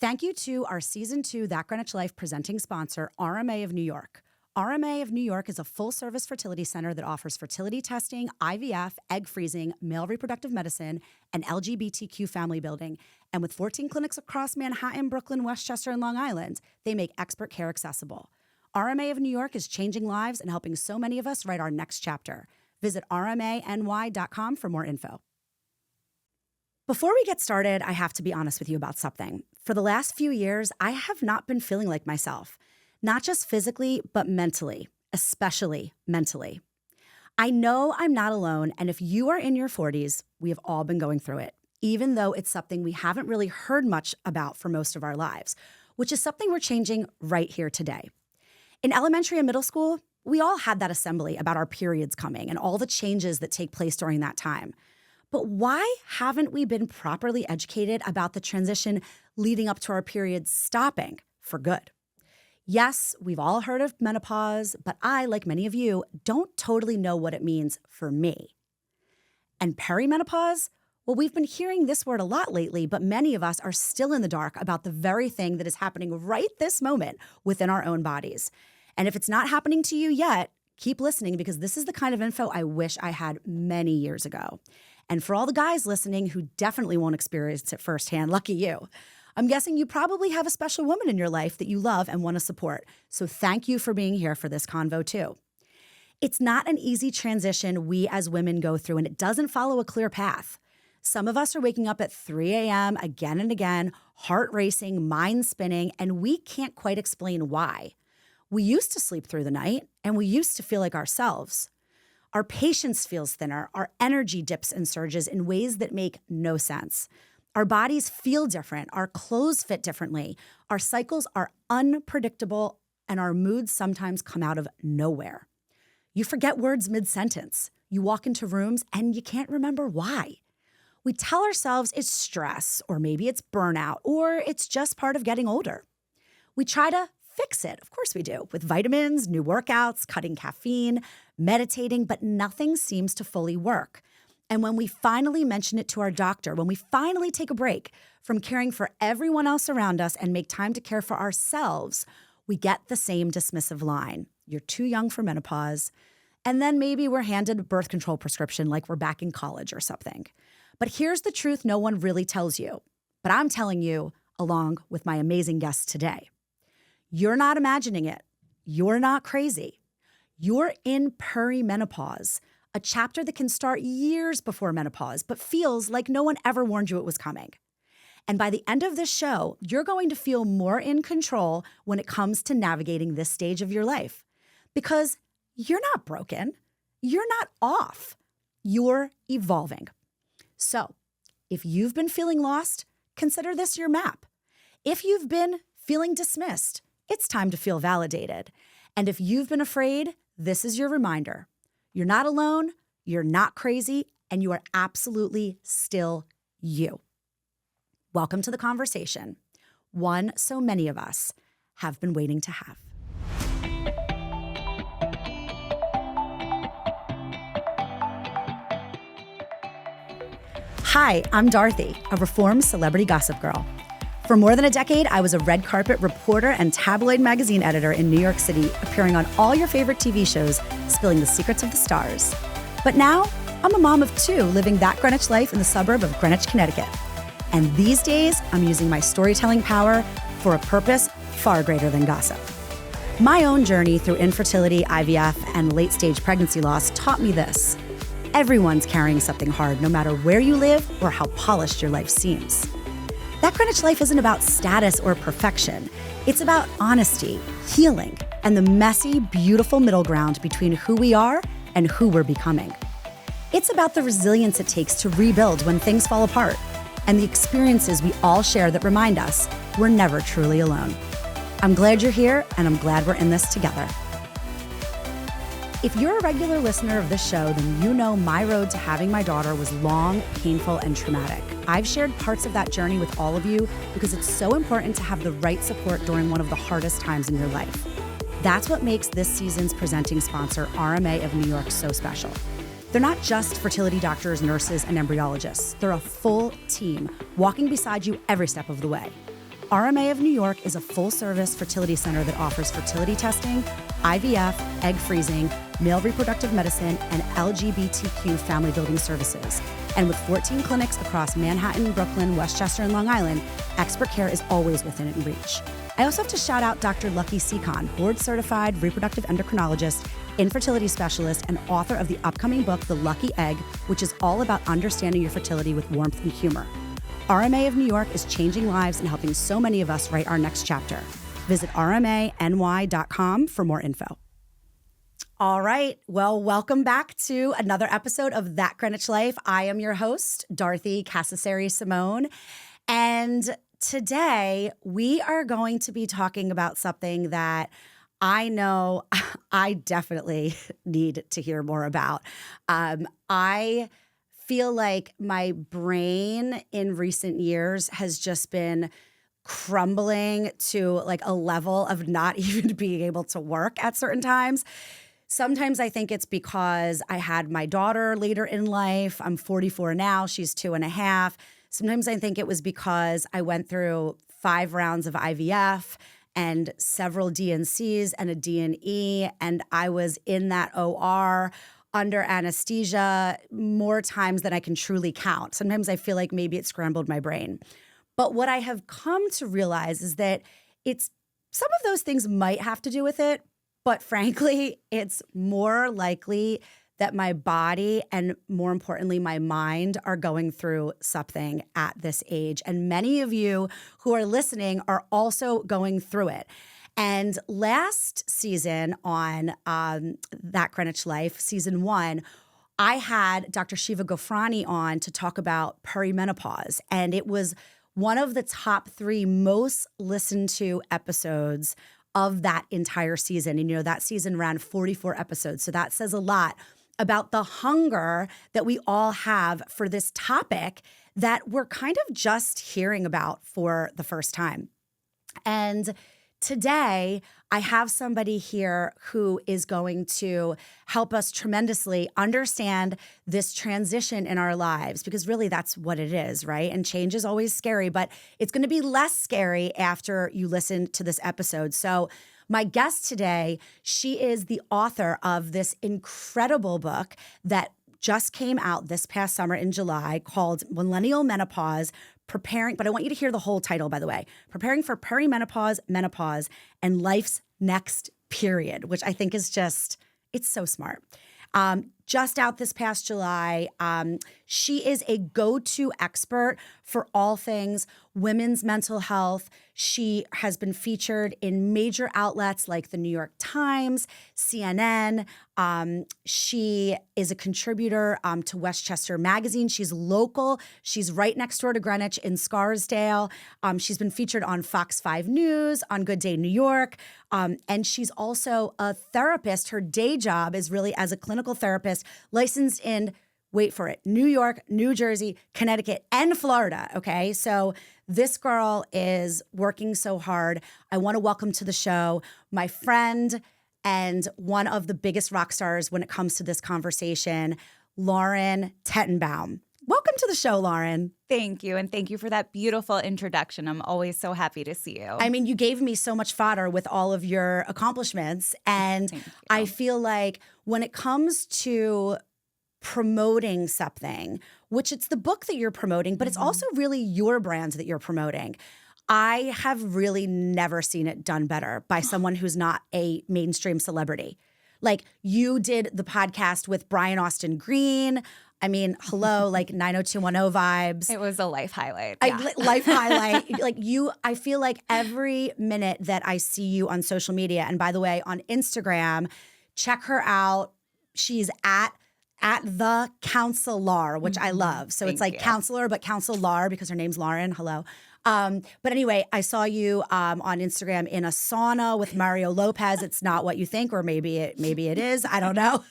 Thank you to our Season 2 That Greenwich Life presenting sponsor, RMA of New York. RMA of New York is a full-service fertility center that offers fertility testing, IVF, egg freezing, male reproductive medicine, and LGBTQ family building. And with 14 clinics across Manhattan, Brooklyn, Westchester, and Long Island, they make expert care accessible. RMA of New York is changing lives and helping so many of us write our next chapter. Visit rmany.com for more info. Before we get started, I have to be honest with you about something. For the last few years, I have not been feeling like myself. Not just physically, but mentally, especially mentally. I know I'm not alone, and if you are in your 40s, we have all been going through it, even though it's something we haven't really heard much about for most of our lives, which is something we're changing right here today. In elementary and middle school, we all had that assembly about our periods coming and all the changes that take place during that time. But why haven't we been properly educated about the transition leading up to our periods stopping for good? Yes, we've all heard of menopause, but I, like many of you, don't totally know what it means for me. And perimenopause? Well, we've been hearing this word a lot lately, but many of us are still in the dark about the very thing that is happening right this moment within our own bodies. And if it's not happening to you yet, keep listening because this is the kind of info I wish I had many years ago. And for all the guys listening who definitely won't experience it firsthand, lucky you. I'm guessing you probably have a special woman in your life that you love and want to support. So thank you for being here for this convo too. It's not an easy transition we as women go through, and it doesn't follow a clear path. Some of us are waking up at 3 a.m. again and again, heart racing, mind spinning, and we can't quite explain why. We used to sleep through the night, and we used to feel like ourselves. Our patience feels thinner, our energy dips and surges in ways that make no sense. Our bodies feel different, our clothes fit differently, our cycles are unpredictable, and our moods sometimes come out of nowhere. You forget words mid-sentence. You walk into rooms and you can't remember why. We tell ourselves it's stress, or maybe it's burnout, or it's just part of getting older. We try to fix it, of course we do, with vitamins, new workouts, cutting caffeine, meditating, but nothing seems to fully work. And when we finally mention it to our doctor, when we finally take a break from caring for everyone else around us and make time to care for ourselves, we get the same dismissive line. You're too young for menopause. And then maybe we're handed a birth control prescription like we're back in college or something. But here's the truth no one really tells you. But I'm telling you, along with my amazing guests today. You're not imagining it. You're not crazy. You're in perimenopause, a chapter that can start years before menopause, but feels like no one ever warned you it was coming. And by the end of this show, you're going to feel more in control when it comes to navigating this stage of your life. Because you're not broken. You're not off. You're evolving. So if you've been feeling lost, consider this your map. If you've been feeling dismissed, it's time to feel validated. And if you've been afraid, this is your reminder. You're not alone, you're not crazy, and you are absolutely still you. Welcome to the conversation, one so many of us have been waiting to have. Hi, I'm Dorothy, a reformed celebrity gossip girl. For more than a decade, I was a red carpet reporter and tabloid magazine editor in New York City, appearing on all your favorite TV shows, spilling the secrets of the stars. But now, I'm a mom of 2 living that Greenwich life in the suburb of Greenwich, Connecticut. And these days, I'm using my storytelling power for a purpose far greater than gossip. My own journey through infertility, IVF, and late-stage pregnancy loss taught me this. Everyone's carrying something hard, no matter where you live or how polished your life seems. That Greenwich life isn't about status or perfection. It's about honesty, healing, and the messy, beautiful middle ground between who we are and who we're becoming. It's about the resilience it takes to rebuild when things fall apart, and the experiences we all share that remind us we're never truly alone. I'm glad you're here, and I'm glad we're in this together. If you're a regular listener of this show, then you know my road to having my daughter was long, painful, and traumatic. I've shared parts of that journey with all of you because it's so important to have the right support during one of the hardest times in your life. That's what makes this season's presenting sponsor, RMA of New York, so special. They're not just fertility doctors, nurses, and embryologists. They're a full team walking beside you every step of the way. RMA of New York is a full-service fertility center that offers fertility testing, IVF, egg freezing, male reproductive medicine, and LGBTQ family building services. And with 14 clinics across Manhattan, Brooklyn, Westchester, and Long Island, expert care is always within reach. I also have to shout out Dr. Lucky Seacon, board-certified reproductive endocrinologist, infertility specialist, and author of the upcoming book, The Lucky Egg, which is all about understanding your fertility with warmth and humor. RMA of New York is changing lives and helping so many of us write our next chapter. Visit rmany.com for more info. All right. Well, welcome back to another episode of That Greenwich Life. I am your host, Dorothy Cascerceri Simone. And today we are going to be talking about something that I know I definitely need to hear more about. I feel like my brain in recent years has just been crumbling to like a level of not even being able to work at certain times. Sometimes I think it's because I had my daughter later in life. I'm 44 now. She's 2.5. Sometimes I think it was because I went through 5 rounds of IVF and several DNCs and a D&E, and I was in that OR under anesthesia more times than I can truly count. Sometimes I feel like maybe it scrambled my brain. But what I have come to realize is that it's some of those things might have to do with it, but frankly, it's more likely that my body and more importantly, my mind are going through something at this age. And many of you who are listening are also going through it. And last season on That Greenwich Life, season 1, I had Dr. Shiva Gofrani on to talk about perimenopause. And it was one of the top 3 most listened to episodes of that entire season. And, you know, that season ran 44 episodes. So that says a lot about the hunger that we all have for this topic that we're kind of just hearing about for the first time. And today, I have somebody here who is going to help us tremendously understand this transition in our lives, because really that's what it is, right? And change is always scary, but it's going to be less scary after you listen to this episode. So my guest today, she is the author of this incredible book that just came out this past summer in July called Millennial Menopause, but I want you to hear the whole title, by the way, Preparing for Perimenopause, Menopause, and Life's Next Period, which I think is it's so smart. Just out this past July, she is a go-to expert for all things women's mental health. She has been featured in major outlets like the New York Times, CNN. She is a contributor to Westchester Magazine. She's local. She's right next door to Greenwich in Scarsdale. She's been featured on Fox 5 News, on Good Day New York. And she's also a therapist. Her day job is really as a clinical therapist, licensed in, wait for it, New York, New Jersey, Connecticut, and Florida, okay? So this girl is working so hard. I want to welcome to the show my friend and one of the biggest rock stars when it comes to this conversation, Lauren Tetenbaum. Welcome to the show, Lauren. Thank you. And thank you for that beautiful introduction. I'm always so happy to see you. I mean, you gave me so much fodder with all of your accomplishments. And I feel like when it comes to promoting something, which it's the book that you're promoting, but it's also really your brand that you're promoting. I have really never seen it done better by someone who's not a mainstream celebrity. Like, you did the podcast with Brian Austin Green. I mean, hello, like 90210 vibes. It was a life highlight. Life highlight. Like I feel like every minute that I see you on social media, and by the way, on Instagram, check her out. She's at the counselor, which I love. So it's like counselor, but counselor because her name's Lauren. Hello. But anyway, I saw you on Instagram in a sauna with Mario Lopez. It's not what you think, or maybe it is. I don't know.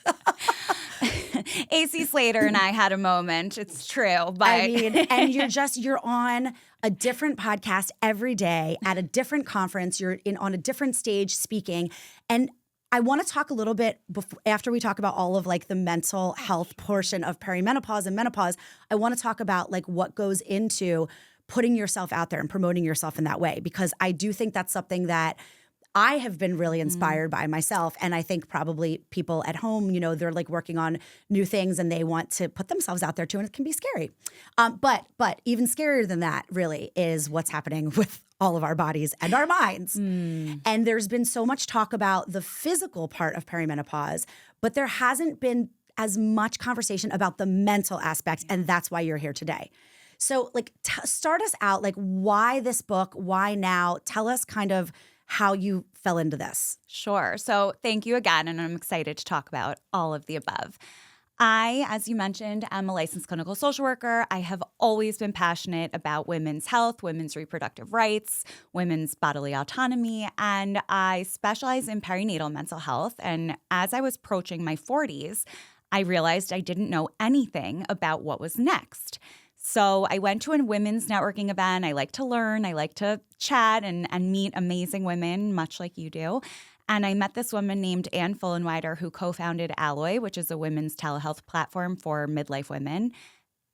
AC Slater and I had a moment. It's true, but I mean, and you're on a different podcast every day at a different conference. You're on a different stage speaking, and I want to talk a little bit after we talk about all of like the mental health portion of perimenopause and menopause. I want to talk about like what goes into putting yourself out there and promoting yourself in that way, because I do think that's something that I have been really inspired by myself. And I think probably people at home, they're like working on new things and they want to put themselves out there too. And it can be scary. But even scarier than that really is what's happening with all of our bodies and our minds. And there's been so much talk about the physical part of perimenopause, but there hasn't been as much conversation about the mental aspect. And that's why you're here today. So like start us out, like why this book, why now? Tell us kind of how you fell into this. Sure. So thank you again, and I'm excited to talk about all of the above. I, as you mentioned, am a licensed clinical social worker. I have always been passionate about women's health, women's reproductive rights, women's bodily autonomy, and I specialize in perinatal mental health. And as I was approaching my 40s, I realized I didn't know anything about what was next. So I went to a women's networking event. I like to learn. I like to chat and meet amazing women, much like you do. And I met this woman named Ann Fullenwider, who co-founded Alloy, which is a women's telehealth platform for midlife women.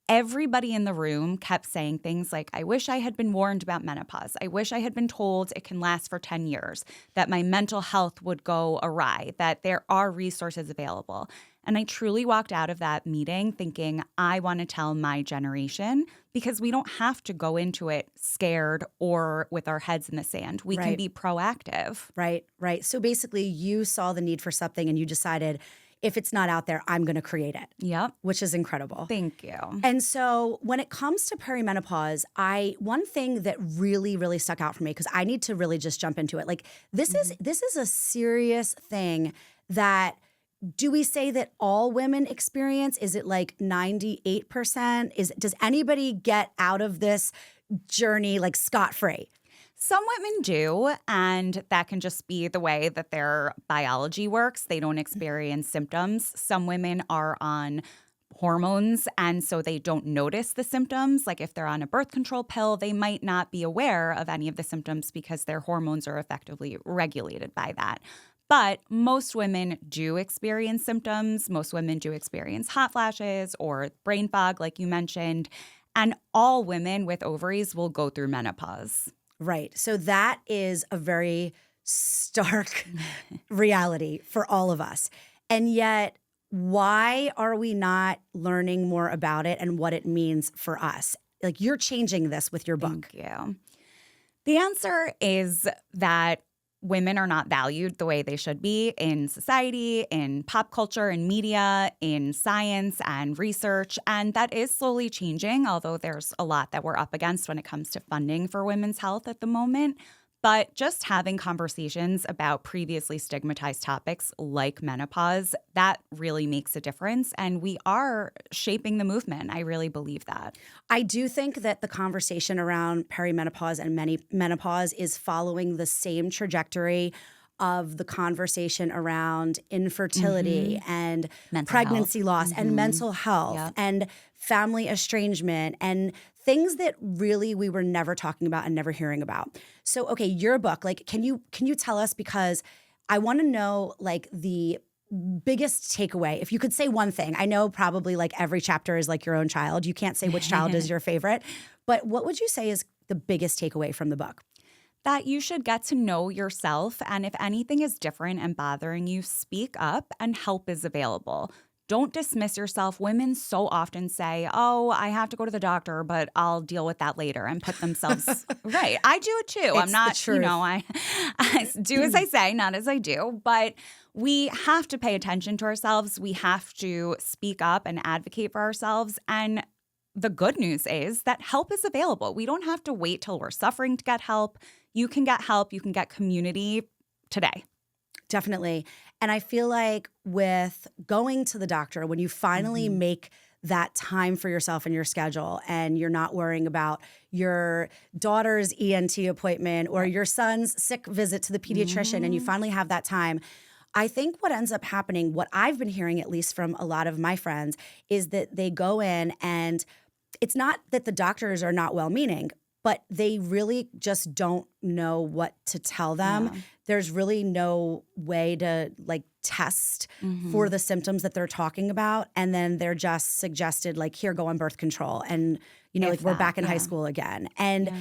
Everybody in the room kept saying things like, I wish I had been warned about menopause. I wish I had been told it can last for 10 years, that my mental health would go awry, that there are resources available. And I truly walked out of that meeting thinking, I want to tell my generation, because we don't have to go into it scared or with our heads in the sand. We can be proactive. Right. So basically you saw the need for something and you decided, if it's not out there, I'm going to create it. Yep. Which is incredible. Thank you. And so when it comes to perimenopause, one thing that really, really stuck out for me, because I need to really just jump into it. Like this is a serious thing that, do we say that all women experience? Is it like 98%? Does anybody get out of this journey like scot-free? Some women do, and that can just be the way that their biology works. They don't experience symptoms. Some women are on hormones, and so they don't notice the symptoms. Like if they're on a birth control pill, they might not be aware of any of the symptoms because their hormones are effectively regulated by that. But most women do experience symptoms. Most women do experience hot flashes or brain fog, like you mentioned. And all women with ovaries will go through menopause. Right. So that is a very stark reality for all of us. And yet, why are we not learning more about it and what it means for us? Like you're changing this with your book. Thank you. The answer is that women are not valued the way they should be in society, in pop culture, in media, in science and research. And that is slowly changing, although there's a lot that we're up against when it comes to funding for women's health at the moment. But just having conversations about previously stigmatized topics like menopause, that really makes a difference. And we are shaping the movement. I really believe that. I do think that the conversation around perimenopause and menopause is following the same trajectory of the conversation around infertility and mental pregnancy health. loss and mental health and family estrangement and things that really we were never talking about and never hearing about. So, okay, your book, like, can you tell us, because I want to know like the biggest takeaway. If you could say one thing, I know probably like every chapter is like your own child. You can't say which child is your favorite, but what would you say is the biggest takeaway from the book? That you should get to know yourself, and if anything is different and bothering you, speak up and help is available. Don't dismiss yourself. Women so often say, oh, I have to go to the doctor, but I'll deal with that later, and put themselves right. I do it too. I'm not, I do as I say, not as I do. But we have to pay attention to ourselves. We have to speak up and advocate for ourselves. And the good news is that help is available. We don't have to wait till we're suffering to get help. You can get help. You can get community today. Definitely. And I feel like with going to the doctor, when you finally make that time for yourself in your schedule and you're not worrying about your daughter's ENT appointment or your son's sick visit to the pediatrician and you finally have that time, I think what ends up happening, what I've been hearing at least from a lot of my friends, is that they go in and it's not that the doctors are not well-meaning. but they really just don't know what to tell them. Yeah. There's really no way to like test for the symptoms that they're talking about. And then they're just suggested like, here, go on birth control. And, you know, If like we're that, back in high yeah. school again. And Yeah.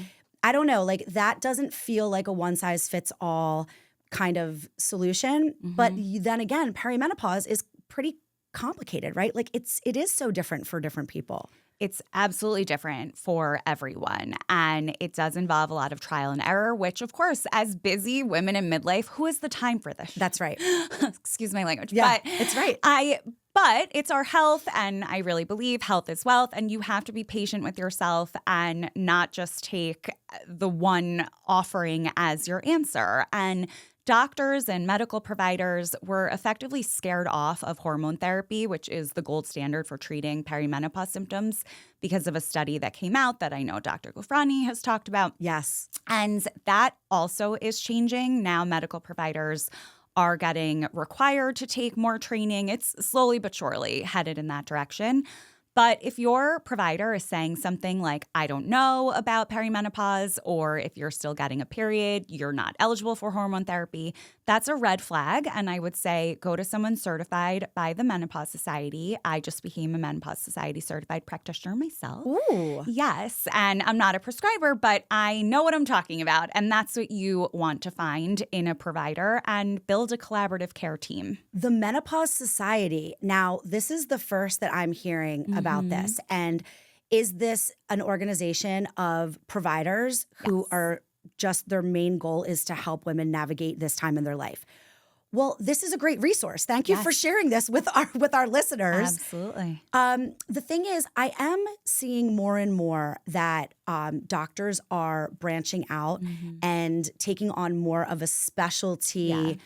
I don't know, like that doesn't feel like a one size fits all kind of solution. But then again, perimenopause is pretty complicated, right? Like it is so different for different people. It's absolutely different for everyone. And it does involve a lot of trial and error, which, of course, as busy women in midlife, who has the time for this? That's right. Excuse my language. Yeah, but it's right. But it's our health, and I really believe health is wealth, and you have to be patient with yourself and not just take the one offering as your answer. And doctors and medical providers were effectively scared off of hormone therapy, which is the gold standard for treating perimenopause symptoms, because of a study that came out that I know Dr. Gofrani has talked about. Yes. And that also is changing. Now medical providers are getting required to take more training. It's slowly but surely headed in that direction. But if your provider is saying something like, I don't know about perimenopause, or if you're still getting a period, you're not eligible for hormone therapy, that's a red flag. And I would say go to someone certified by the Menopause Society. I just became a Menopause Society certified practitioner myself. Ooh. Yes. And I'm not a prescriber, but I know what I'm talking about. And that's what you want to find in a provider and build a collaborative care team. The Menopause Society. Now, this is the first that I'm hearing about this. And is this an organization of providers who are just their main goal is to help women navigate this time in their life? Well, this is a great resource. Thank you for sharing this with our listeners. Absolutely. The thing is, I am seeing more and more that doctors are branching out and taking on more of a specialty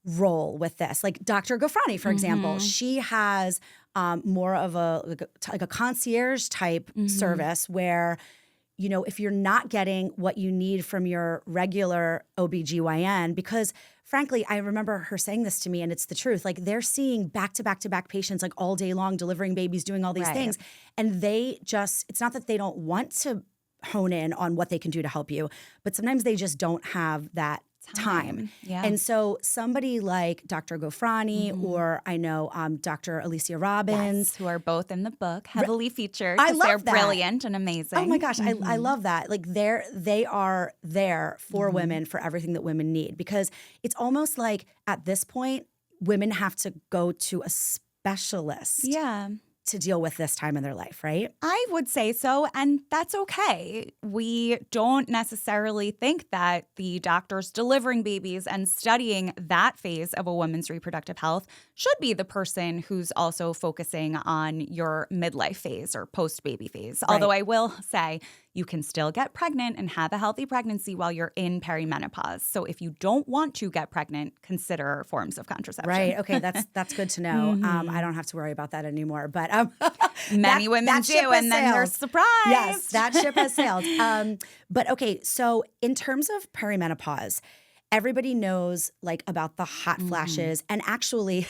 role with this. Like Dr. Gofrani, for example, she has more of a concierge type service where, you know, if you're not getting what you need from your regular OBGYN, because frankly, I remember her saying this to me and it's the truth. Like they're seeing back to back to back patients like all day long, delivering babies, doing all these things. And they just, it's not that they don't want to hone in on what they can do to help you, but sometimes they just don't have that time. Yeah. And so somebody like Dr. Gofrani or I know Dr. Alicia Robbins. Yes, who are both in the book, heavily featured. I 'Cause love they're that. brilliant and amazing. Oh my gosh, I love that. Like they are there for women for everything that women need, because it's almost like at this point, women have to go to a specialist to deal with this time in their life, right? I would say so, and that's okay. We don't necessarily think that the doctors delivering babies and studying that phase of a woman's reproductive health should be the person who's also focusing on your midlife phase or post-baby phase. Right. Although I will say you can still get pregnant and have a healthy pregnancy while you're in perimenopause. So if you don't want to get pregnant, consider forms of contraception. Right. Okay. That's good to know. I don't have to worry about that anymore. But many women do, and then they're surprised. Yes, that ship has sailed. But okay, so in terms of perimenopause, everybody knows like about the hot flashes, and actually,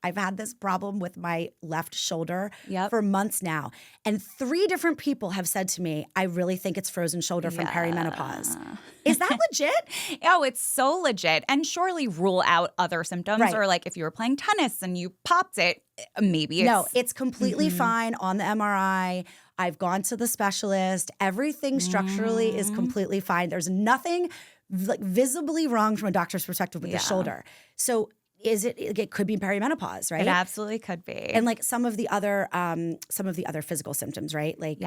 I've had this problem with my left shoulder for months now. And 3 different people have said to me, I really think it's frozen shoulder from perimenopause. Is that legit? Oh, it's so legit. And surely rule out other symptoms. Right. Or like if you were playing tennis and you popped it, maybe it's... No, it's completely fine on the MRI. I've gone to the specialist. Everything structurally is completely fine. There's nothing like visibly wrong from a doctor's perspective with the shoulder. So it could be perimenopause, right? It absolutely could be. And like some of the other physical symptoms, right? Like,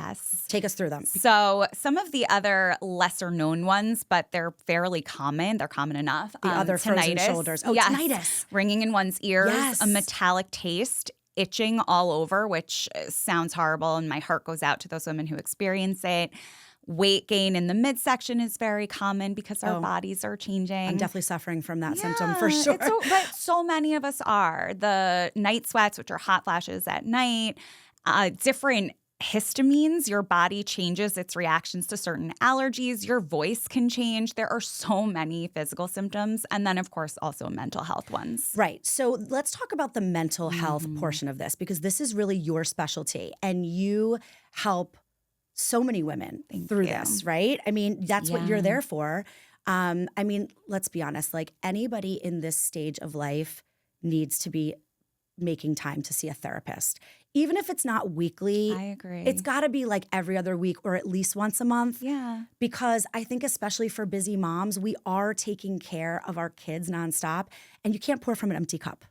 take us through them. So some of the other lesser known ones, but they're fairly common. They're common enough. The other frozen tinnitus. shoulders. Oh, tinnitus. Ringing in one's ears, Yes. a metallic taste, itching all over, which sounds horrible, and my heart goes out to those women who experience it. Weight gain in the midsection is very common because our bodies are changing. I'm definitely suffering from that symptom for sure. But so many of us are. The night sweats, which are hot flashes at night, different histamines. Your body changes its reactions to certain allergies. Your voice can change. There are so many physical symptoms. And then, of course, also mental health ones. Right. So let's talk about the mental health portion of this, because this is really your specialty and you help so many women Thank through you. this, right? I mean, that's what you're Yeah. there for. I mean, let's be honest, like anybody in this stage of life needs to be making time to see a therapist. Even if it's not weekly, I agree. it's got to be like every other week or at least once a month. Yeah. Because I think especially for busy moms, we are taking care of our kids nonstop and you can't pour from an empty cup.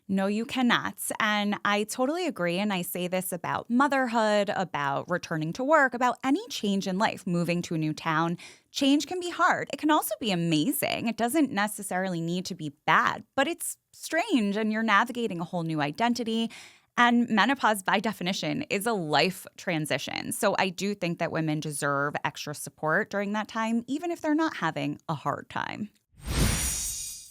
No, you cannot. And I totally agree. And I say this about motherhood, about returning to work, about any change in life, moving to a new town. Change can be hard. It can also be amazing. It doesn't necessarily need to be bad, but it's strange and you're navigating a whole new identity. And menopause, by definition, is a life transition. So I do think that women deserve extra support during that time, even if they're not having a hard time.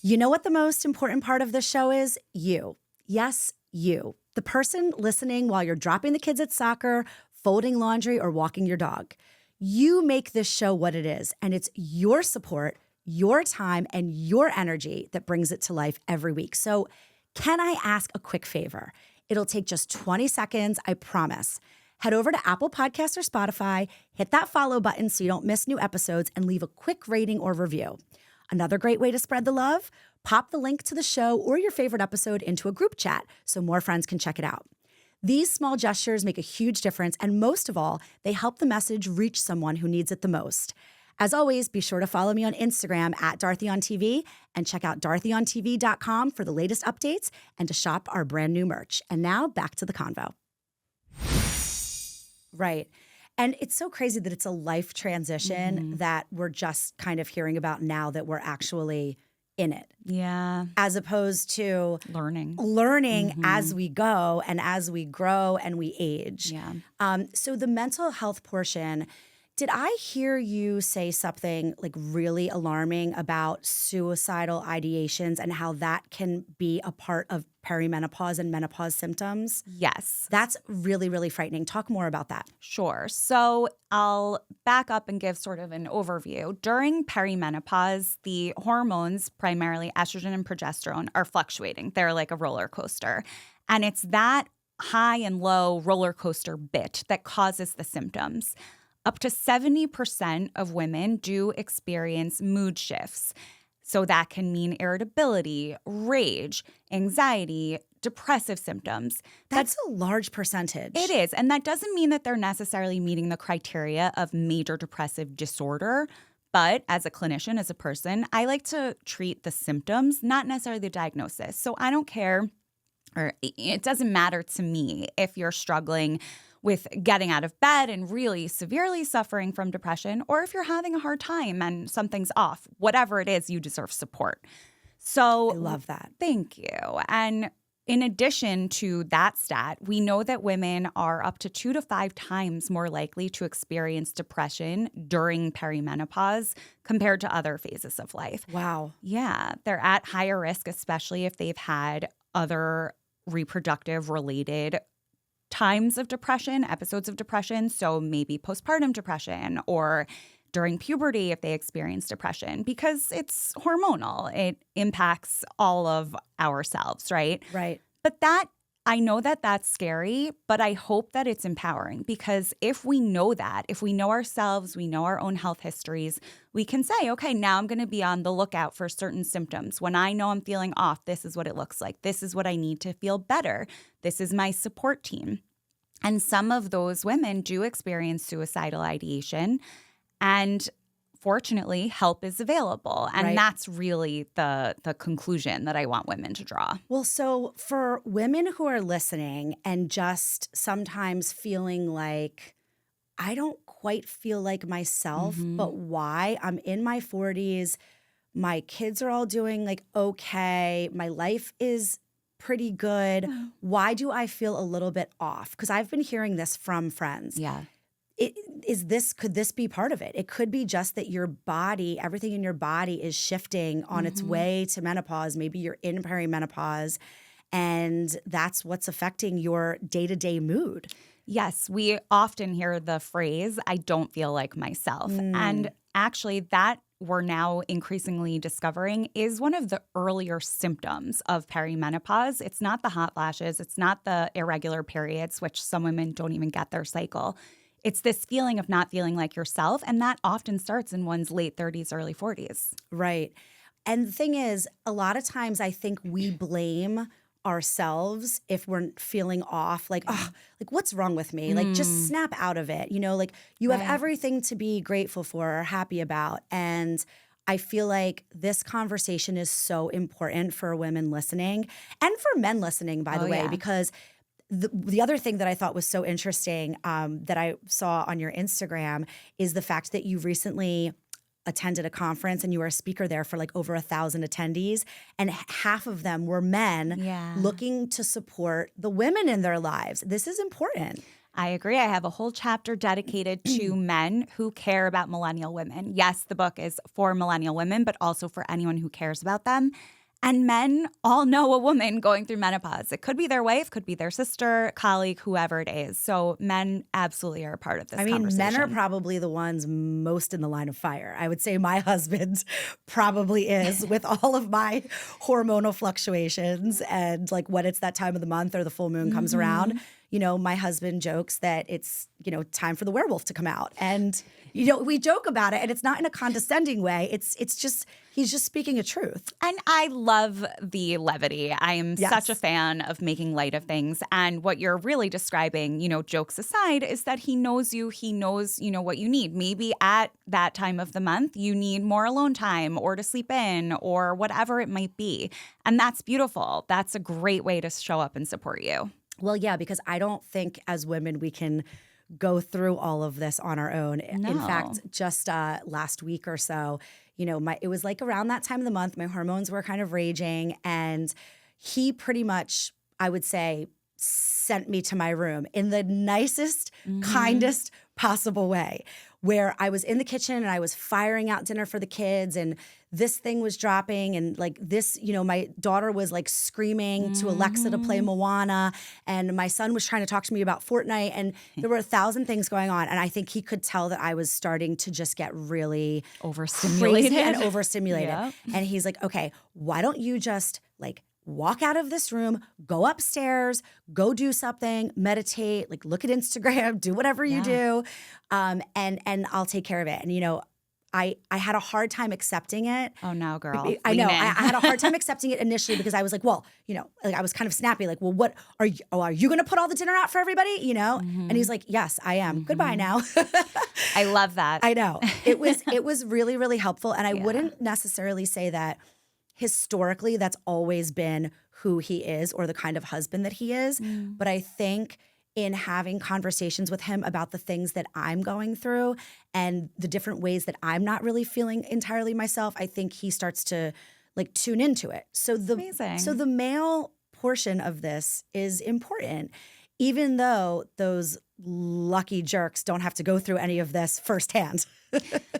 You know what the most important part of this show is? You. Yes, you. The person listening while you're dropping the kids at soccer, folding laundry, or walking your dog. You make this show what it is, and it's your support, your time, and your energy that brings it to life every week. So can I ask a quick favor? It'll take just 20 seconds, I promise. Head over to Apple Podcasts or Spotify, hit that follow button so you don't miss new episodes, and leave a quick rating or review. Another great way to spread the love, pop the link to the show or your favorite episode into a group chat so more friends can check it out. These small gestures make a huge difference, and most of all, they help the message reach someone who needs it the most. As always, be sure to follow me on Instagram at DorothyOnTV and check out DorothyOnTV.com for the latest updates and to shop our brand new merch. And now back to the convo. Right. And it's so crazy that it's a life transition that we're just kind of hearing about now that we're actually in it. Yeah. As opposed to Learning. as we go and as we grow and we age. Yeah. So the mental health portion, did I hear you say something like really alarming about suicidal ideations and how that can be a part of perimenopause and menopause symptoms? Yes. That's really, really frightening. Talk more about that. Sure. So I'll back up and give sort of an overview. During perimenopause, the hormones, primarily estrogen and progesterone, are fluctuating. They're like a roller coaster. And it's that high and low roller coaster bit that causes the symptoms. Up to 70% of women do experience mood shifts. So that can mean irritability, rage, anxiety, depressive symptoms. That's a large percentage. It is. And that doesn't mean that they're necessarily meeting the criteria of major depressive disorder. But as a clinician, as a person, I like to treat the symptoms, not necessarily the diagnosis. So I don't care, or it doesn't matter to me if you're struggling with getting out of bed and really severely suffering from depression, or if you're having a hard time and something's off. Whatever it is, you deserve support. So I love that. Thank you. And in addition to that stat, we know that women are up to 2 to 5 times more likely to experience depression during perimenopause compared to other phases of life. Wow. Yeah, they're at higher risk, especially if they've had other reproductive related times of depression, episodes of depression. So maybe postpartum depression or during puberty if they experience depression, because it's hormonal. It impacts all of ourselves, right? Right. But I know that that's scary, but I hope that it's empowering, because if we know that, if we know ourselves, we know our own health histories, we can say, okay, now I'm going to be on the lookout for certain symptoms. When I know I'm feeling off, this is what it looks like. This is what I need to feel better. This is my support team. And some of those women do experience suicidal ideation. And fortunately, help is available. And Right. that's really the conclusion that I want women to draw. Well, so for women who are listening and just sometimes feeling like, I don't quite feel like myself, but why? I'm in my 40s. My kids are all doing like okay. My life is pretty good. Why do I feel a little bit off? Because I've been hearing this from friends. Yeah. Could this be part of it? It could be just that your body, everything in your body is shifting on its way to menopause. Maybe you're in perimenopause and that's what's affecting your day-to-day mood. Yes, we often hear the phrase, I don't feel like myself. And actually, that we're now increasingly discovering is one of the earlier symptoms of perimenopause. It's not the hot flashes. It's not the irregular periods, which some women don't even get their cycle. it's this feeling of not feeling like yourself. And that often starts in one's late 30s, early 40s. Right. And the thing is, a lot of times I think we blame ourselves if we're feeling off, like, oh, like what's wrong with me? Like just snap out of it. Like you have Right. everything to be grateful for or happy about. And I feel like this conversation is so important for women listening and for men listening, by the way, yeah. because the other thing that I thought was so interesting that I saw on your Instagram is the fact that you recently attended a conference and you were a speaker there for like over 1,000 attendees, and half of them were men looking to support the women in their lives. This is important. I agree. I have a whole chapter dedicated to men who care about millennial women. Yes, the book is for millennial women, but also for anyone who cares about them. And men all know a woman going through menopause. It could be their wife, could be their sister, colleague, whoever it is. So men absolutely are a part of this conversation. Men are probably the ones most in the line of fire. I would say my husband probably is with all of my hormonal fluctuations and like when it's that time of the month or the full moon comes around. My husband jokes that it's, time for the werewolf to come out. And, we joke about it and it's not in a condescending way. It's just, he's just speaking a truth. And I love the levity. I am such a fan of making light of things. And what you're really describing, jokes aside, is that he knows you. He knows, what you need. Maybe at that time of the month, you need more alone time or to sleep in or whatever it might be. And that's beautiful. That's a great way to show up and support you. Well, yeah, because I don't think as women we can go through all of this on our own. No. In fact, just last week or so, it was like around that time of the month, my hormones were kind of raging, and he pretty much, I would say, sent me to my room in the nicest, kindest possible way, where I was in the kitchen and I was firing out dinner for the kids, and this thing was dropping, and like this, my daughter was like screaming to Alexa to play Moana, and my son was trying to talk to me about Fortnite, and there were 1,000 things going on, and I think he could tell that I was starting to just get really overstimulated crazy and overstimulated. Yep. And he's like, okay, why don't you just like walk out of this room, go upstairs, go do something, meditate, like look at Instagram, do whatever you do, and I'll take care of it. And I had a hard time accepting it. Oh no, girl! I know. I had a hard time accepting it initially because I was like, well, like I was kind of snappy, like, well, what are you? Oh, are you going to put all the dinner out for everybody? And he's like, yes, I am. Goodbye now. I love that. I know. It was really, really helpful, and I wouldn't necessarily say that. Historically, that's always been who he is or the kind of husband that he is. But I think in having conversations with him about the things that I'm going through and the different ways that I'm not really feeling entirely myself, I think he starts to like tune into it. Amazing. So the male portion of this is important, even though those lucky jerks don't have to go through any of this firsthand.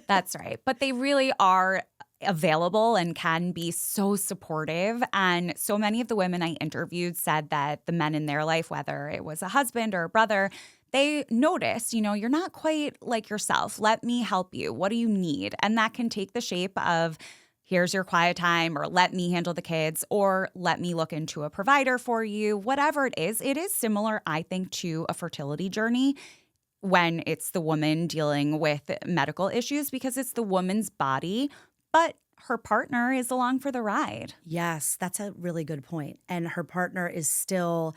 That's right. But they really are available and can be so supportive. And so many of the women I interviewed said that the men in their life, whether it was a husband or a brother, they noticed, you're not quite like yourself. Let me help you. What do you need? And that can take the shape of here's your quiet time, or let me handle the kids, or let me look into a provider for you. Whatever it is similar, I think, to a fertility journey when it's the woman dealing with medical issues, because it's the woman's body, but her partner is along for the ride. Yes, that's a really good point. And her partner is still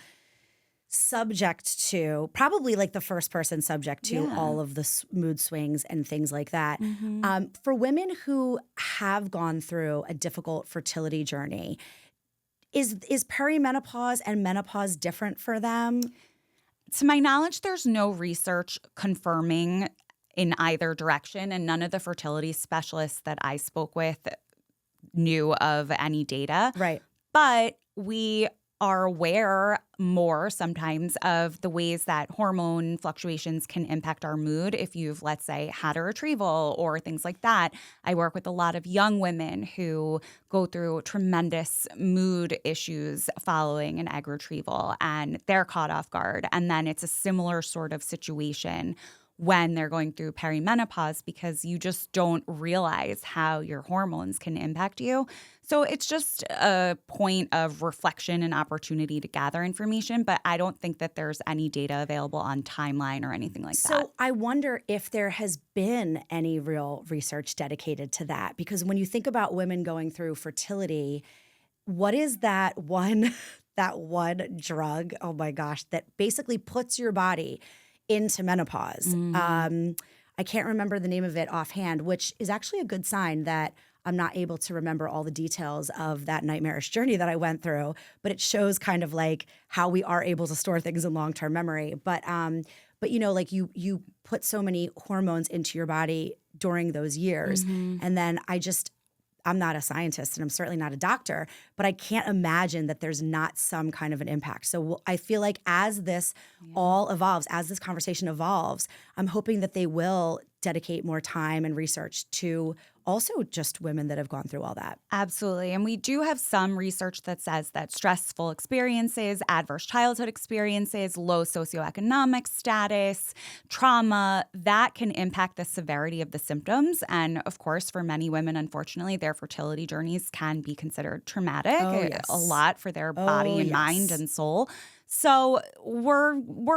subject to, probably like the first person subject to all of the mood swings and things like that. For women who have gone through a difficult fertility journey, is perimenopause and menopause different for them? To my knowledge, there's no research confirming in either direction, and none of the fertility specialists that I spoke with knew of any data. Right. But we are aware more sometimes of the ways that hormone fluctuations can impact our mood if you've, let's say, had a retrieval or things like that. I work with a lot of young women who go through tremendous mood issues following an egg retrieval, and they're caught off guard. And then it's a similar sort of situation when they're going through perimenopause because you just don't realize how your hormones can impact you. So it's just a point of reflection and opportunity to gather information, but I don't think that there's any data available on timeline or anything like that. So I wonder if there has been any real research dedicated to that, because when you think about women going through fertility, what is that one drug, oh my gosh, that basically puts your body into menopause? I can't remember the name of it offhand, which is actually a good sign that I'm not able to remember all the details of that nightmarish journey that I went through, but it shows kind of like how we are able to store things in long-term memory. But you know, like you put so many hormones into your body during those years, and then I'm not a scientist and I'm certainly not a doctor, but I can't imagine that there's not some kind of an impact. So I feel like as this all evolves, as this conversation evolves, I'm hoping that they will dedicate more time and research to also just women that have gone through all that. Absolutely. And we do have some research that says that stressful experiences, adverse childhood experiences, low socioeconomic status, trauma, that can impact the severity of the symptoms. And of course, for many women, unfortunately, their fertility journeys can be considered traumatic, a lot for their body and mind and soul. So we're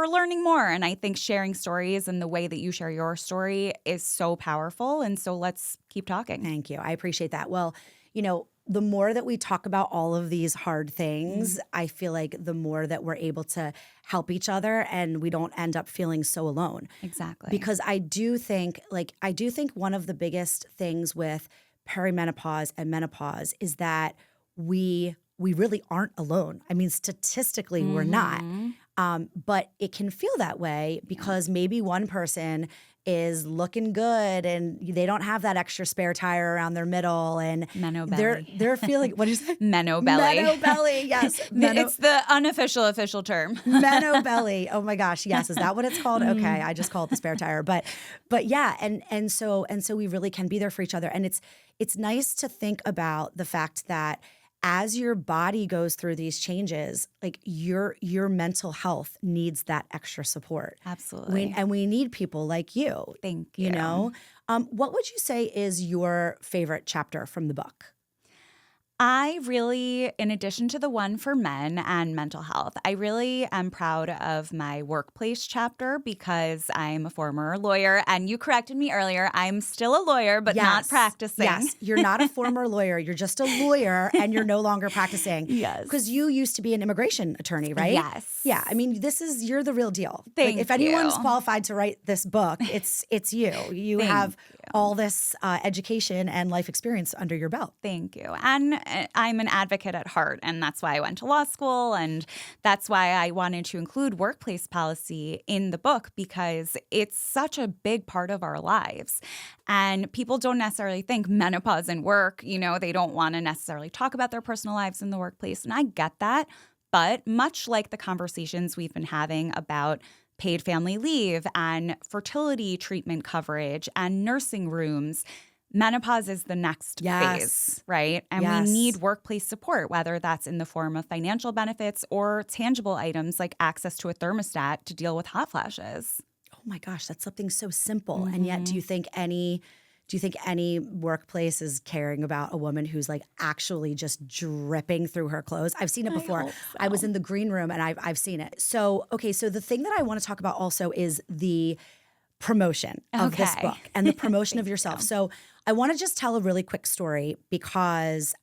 learning more, and I think sharing stories and the way that you share your story is so powerful, and so let's keep talking. Thank you. I appreciate that. Well, you know, the more that we talk about all of these hard things, I feel like the more that we're able to help each other and we don't end up feeling so alone. Exactly. Because I do think one of the biggest things with perimenopause and menopause is that we really aren't alone. I mean, statistically, we're not. But it can feel that way because maybe one person is looking good and they don't have that extra spare tire around their middle and they're feeling, what is it? Menno belly. Menno belly, yes. It's the unofficial official term. Menno belly. Oh my gosh, yes. Is that what it's called? Okay, I just call it the spare tire. But yeah, and so we really can be there for each other. And it's nice to think about the fact that as your body goes through these changes, like your mental health needs that extra support. Absolutely. And we need people like you. Thank you. You know, what would you say is your favorite chapter from the book? I really, in addition to the one for men and mental health, I really am proud of my workplace chapter because I'm a former lawyer. And you corrected me earlier. I'm still a lawyer, but not practicing. Yes, you're not a former lawyer. You're just a lawyer and you're no longer practicing. Yes. Because you used to be an immigration attorney, right? Yes. Yeah, I mean, you're the real deal. Thank you. If anyone's qualified to write this book, it's you. You have all this education and life experience under your belt. Thank you. And I'm an advocate at heart, and that's why I went to law school, and that's why I wanted to include workplace policy in the book because it's such a big part of our lives. And people don't necessarily think menopause and work, you know, they don't want to necessarily talk about their personal lives in the workplace, and I get that. But much like the conversations we've been having about paid family leave and fertility treatment coverage and nursing rooms, menopause is the next phase, right? And we need workplace support, whether that's in the form of financial benefits or tangible items like access to a thermostat to deal with hot flashes. Oh my gosh, that's something so simple. And yet, do you think any workplace is caring about a woman who's like actually just dripping through her clothes? I've seen it before. I was in the green room and I've seen it. So, okay, so the thing that I want to talk about also is the promotion of this book and the promotion of yourself. So I want to just tell a really quick story because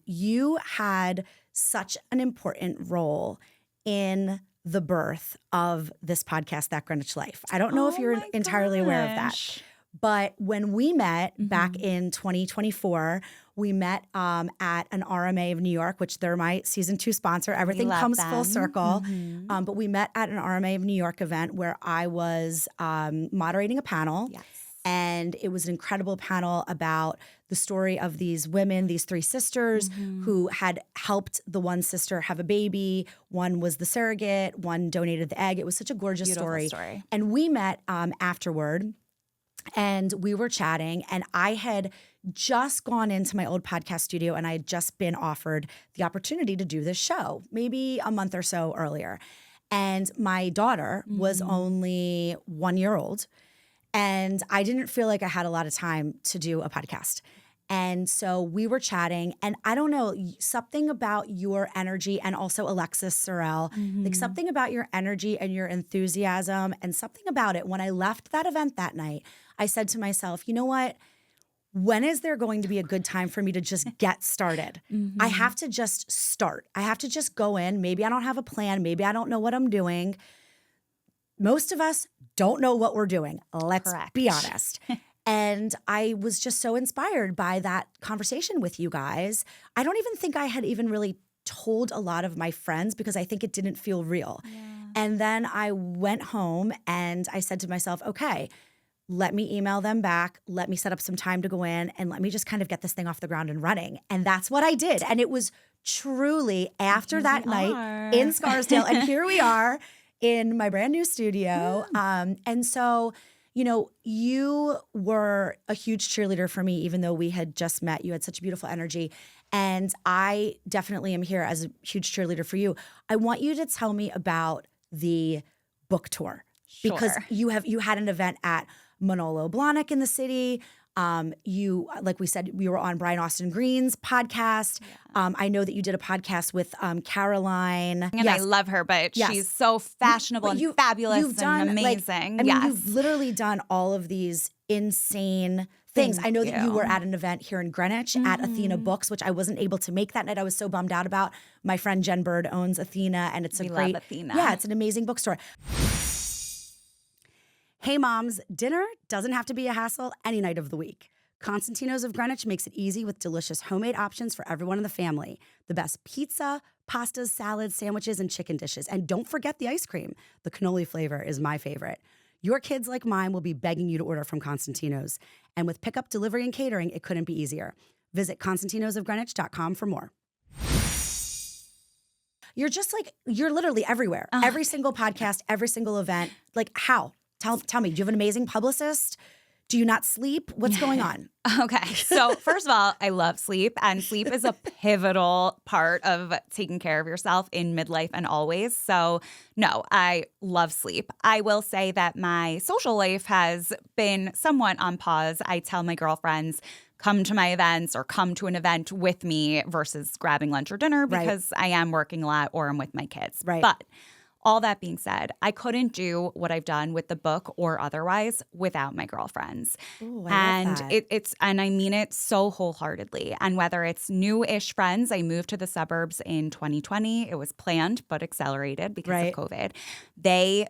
you had such an important role in the birth of this podcast, That Greenwich Life. I don't know if you're entirely aware of that. But when we met back in 2024, we met at an RMA of New York, which they're my season 2 sponsor. Everything comes full circle. But we met at an RMA of New York event where I was moderating a panel. Yes. And it was an incredible panel about the story of these women, these 3 sisters who had helped the one sister have a baby. One was the surrogate. One donated the egg. It was such a gorgeous story. And we met afterward. And we were chatting, and I had just gone into my old podcast studio and I had just been offered the opportunity to do this show, maybe a month or so earlier. And my daughter was only 1 year old. And I didn't feel like I had a lot of time to do a podcast. And so we were chatting, and I don't know, something about your energy, and also Alexis Sorrell, like something about your energy and your enthusiasm, and something about it. When I left that event that night, I said to myself, you know what? When is there going to be a good time for me to just get started? I have to just start. I have to just go in. Maybe I don't have a plan. Maybe I don't know what I'm doing. Most of us don't know what we're doing. Let's be honest. And I was just so inspired by that conversation with you guys. I don't even think I had even really told a lot of my friends because I think it didn't feel real. Yeah. And then I went home and I said to myself, okay, let me email them back. Let me set up some time to go in and let me just kind of get this thing off the ground and running. And that's what I did. And it was truly after that night in Scarsdale. And here we are in my brand new studio. And so, you know, you were a huge cheerleader for me, even though we had just met. You had such beautiful energy. And I definitely am here as a huge cheerleader for you. I want you to tell me about the book tour. Sure. Because you had an event at Manolo Blahnik in the city. You, like we said, we were on Brian Austin Green's podcast. Yeah. I know that you did a podcast with Caroline. And I love her, but she's so fashionable and fabulous and amazing. You've literally done all of these insane things. I know that you were at an event here in Greenwich at Athena Books, which I wasn't able to make that night. I was so bummed out about. My friend Jen Bird owns Athena, and it's love Athena. Yeah, it's an amazing bookstore. Hey moms, dinner doesn't have to be a hassle any night of the week. Constantino's of Greenwich makes it easy with delicious homemade options for everyone in the family. The best pizza, pastas, salads, sandwiches, and chicken dishes. And don't forget the ice cream. The cannoli flavor is my favorite. Your kids, like mine, will be begging you to order from Constantino's. And with pickup, delivery, and catering, it couldn't be easier. Visit Constantino'sofGreenwich.com for more. You're just like, you're literally everywhere. Every single podcast, every single event. Like, how? Tell me, do you have an amazing publicist? Do you not sleep? What's going on? Okay. So first of all, I love sleep, and sleep is a pivotal part of taking care of yourself in midlife and always. So no, I love sleep. I will say that my social life has been somewhat on pause. I tell my girlfriends, come to my events or come to an event with me versus grabbing lunch or dinner because I am working a lot or I'm with my kids. Right. But all that being said, I couldn't do what I've done with the book or otherwise without my girlfriends. Ooh, I love that. It's and I mean it so wholeheartedly. And whether it's new-ish friends, I moved to the suburbs in 2020. It was planned but accelerated because of COVID.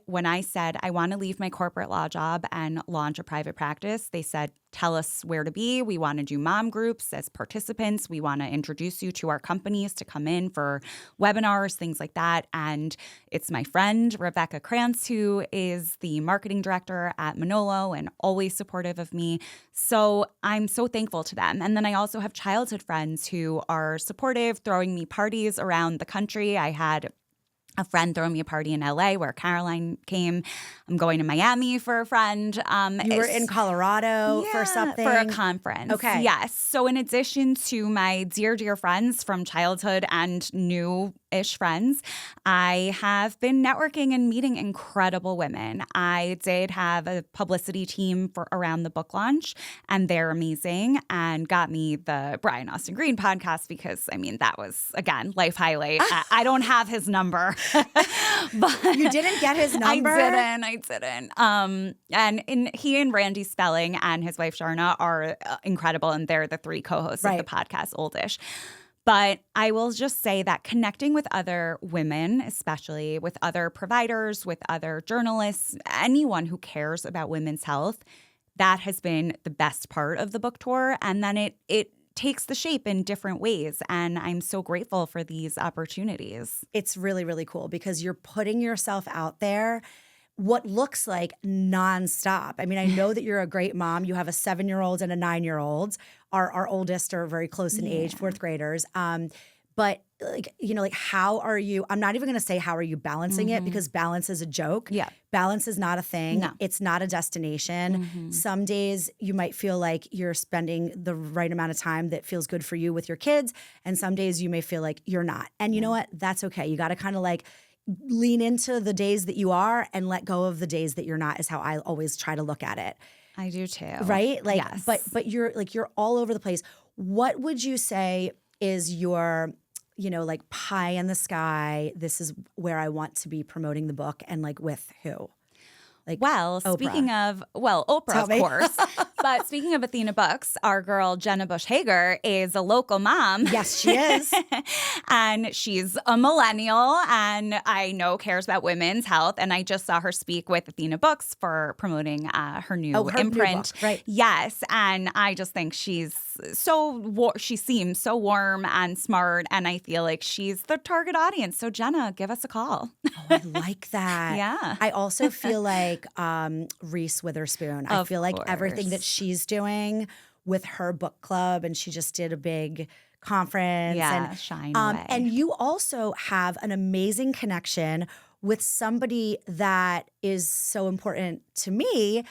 When I said I want to leave my corporate law job and launch a private practice, they said, tell us where to be. We want to do mom groups as participants. We want to introduce you to our companies to come in for webinars, things like that. And it's my friend, Rebecca Krantz, who is the marketing director at Manolo and always supportive of me. So I'm so thankful to them. And then I also have childhood friends who are supportive, throwing me parties around the country. I had a friend throwing me a party in LA where Caroline came. I'm going to Miami for a friend. You were in Colorado for something? For a conference. Okay. Yes. So in addition to my dear, dear friends from childhood and new-ish friends, I have been networking and meeting incredible women. I did have a publicity team for around the book launch, and they're amazing and got me the Brian Austin Green podcast because, I mean, that was, again, life highlight. I don't have his number. But you didn't get his number? I didn't. And he and Randy Spelling and his wife Sharna are incredible, and they're the three co-hosts of the podcast, Oldish. But I will just say that connecting with other women, especially with other providers, with other journalists, anyone who cares about women's health, that has been the best part of the book tour. And then it takes the shape in different ways. And I'm so grateful for these opportunities. It's really, really cool because you're putting yourself out there what looks like nonstop. I mean, I know that you're a great mom. You have a 7-year-old and a 9-year-old. Our oldest are very close in age, 4th graders. But how are you? I'm not even going to say how are you balancing it because balance is a joke. Yeah. Balance is not a thing. No. It's not a destination. Some days you might feel like you're spending the right amount of time that feels good for you with your kids. And some days you may feel like you're not. And you know what? That's okay. You got to kind of lean into the days that you are and let go of the days that you're not is how I always try to look at it. I do too. Right? Like, yes. but you're all over the place. What would you say is your, like pie in the sky? This is where I want to be promoting the book, and like with who? Like, well, Oprah. speaking of, Oprah, Tell of me. course. But speaking of Athena Books, our girl Jenna Bush Hager is a local mom. Yes, she is. And she's a millennial and I know cares about women's health. And I just saw her speak with Athena Books for promoting her new her imprint. new book, right. Yes. And I just think she seems so warm and smart. And I feel like she's the target audience. So Jenna, give us a call. Oh, I like that. Yeah. I also feel like Reese Witherspoon. I feel like everything that she's doing with her book club, and she just did a big conference. Yeah, and, shine away. And you also have an amazing connection with somebody that is so important to me,